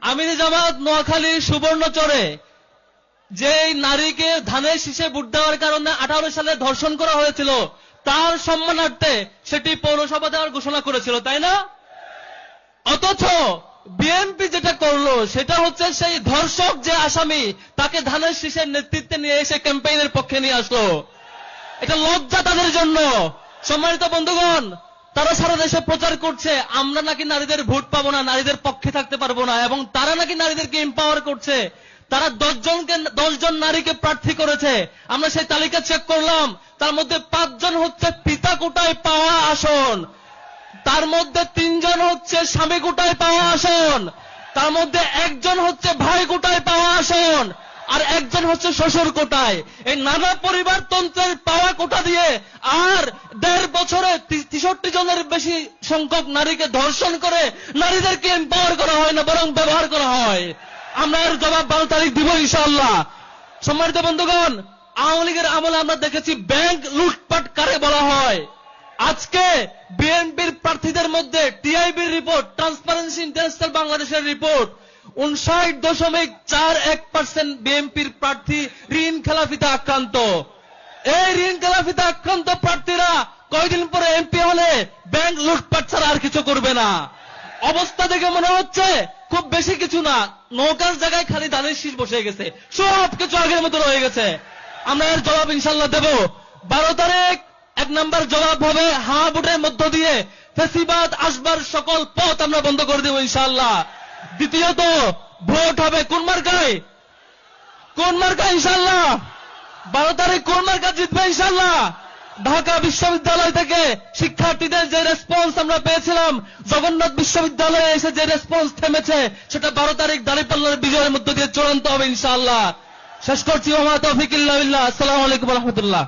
আমিরে জামাত নোয়াখালী সুবর্ণচরে যে নারীকে ধানের শীষে ভোট দেওয়ার কারণে 18 সালে ধর্ষণ করা হয়েছিল, তার সম্মানার্থে সেটি পৌরসভা দেওয়ার ঘোষণা করেছিল, তাই না? অথচ বিএনপি যেটা করলো সেটা হচ্ছে সেই ধর্ষক যে আসামি তাকে ধানের শীষের নেতৃত্বে নিয়ে এসে ক্যাম্পেইনের পক্ষে নিয়ে আসলো। এটা লজ্জা তাদের জন্য। সম্মানিত বন্ধুগণ, তারা সারা দেশে প্রচার করছে আমরা নাকি নারীদের ভোট পাবো না, নারীদের পক্ষে থাকতে পারবো না, এবং তারা নাকি নারীদেরকে এম্পাওয়ার করছে। তারা 10 জন নারীকে প্রার্থী করেছে। আমরা সেই তালিকা চেক করলাম, তার মধ্যে 5 জন হচ্ছে পিতা কোটায় পাওয়া আসন, তার মধ্যে 3 জন হচ্ছে স্বামী কোটায় পাওয়া আসন, তার মধ্যে 1 জন হচ্ছে ভাই কোটায় পাওয়া আসন, আর 1 জন হচ্ছে শ্বশুর কোটায়। এই নানা পরিবারতন্ত্রের পাওয়া কোটা দিয়ে আর 1.5 বছরে 63 জনের বেশি সংখ্যক নারীকে ধর্ষণ করে নারীদেরকে এম্পাওয়ার করা হয় না, বরং ব্যবহার করা হয়। আমরা এর জবাব 12 তারিখ দিব ইনশাআল্লাহ। সম্মানিত বন্ধুগণ, আওয়ামী লীগের আমলে আমরা দেখেছি ব্যাংক লুটপাট কারে বলা হয়। আজকে বিএনপির প্রার্থীদের মধ্যে টিআইবির রিপোর্ট, ট্রান্সপারেন্সি ইন্টারন্যাশনাল বাংলাদেশের রিপোর্ট, 59.41% বিএনপির প্রার্থী ঋণ খেলাফিতে আক্রান্ত। এই ঋণ খেলাফিতে আক্রান্ত প্রার্থীরা কয়দিন পরে এমপি হলে ব্যাংক লুটপাট ছাড়া আর কিছু করবে না। অবস্থা দেখে মনে হচ্ছে খুব বেশি কিছু না, নৌকার জায়গায় খালি ধানের শীষ বসে গেছে, সব কিছু আগের মতো রয়ে গেছে। আমরা এর জবাব ইনশাল্লাহ দেব। 12 তারিখ 1 নম্বর জবাব হবে হা ভোটের মধ্য দিয়ে ফেসিবাদ আসবার সকল পথ আমরা বন্ধ করে দেব ইনশাআল্লাহ। দ্বিতীয়ত ভোট হবে কোন মার্কায়? কোন মার্কায় ইনশাআল্লাহ? 12 তারিখ কোন মার্কা জিতবে ইনশাআল্লাহ? ঢাকা বিশ্ববিদ্যালয় থেকে শিক্ষার্থীদের যে রেসপন্স আমরা পেয়েছিলাম, জগন্নাথ বিশ্ববিদ্যালয়ে এসে যে রেসপন্স থেমেছে, সেটা 12 তারিখ দাঁড়িপাল্লার বিজয়ের মধ্য দিয়ে চূড়ান্ত হবে ইনশাআল্লাহ। শেষ করছি। ওয়া মা তাওফীক ইল্লা বিল্লাহ। আসসালামু আলাইকুম ওয়া রাহমাতুল্লাহ।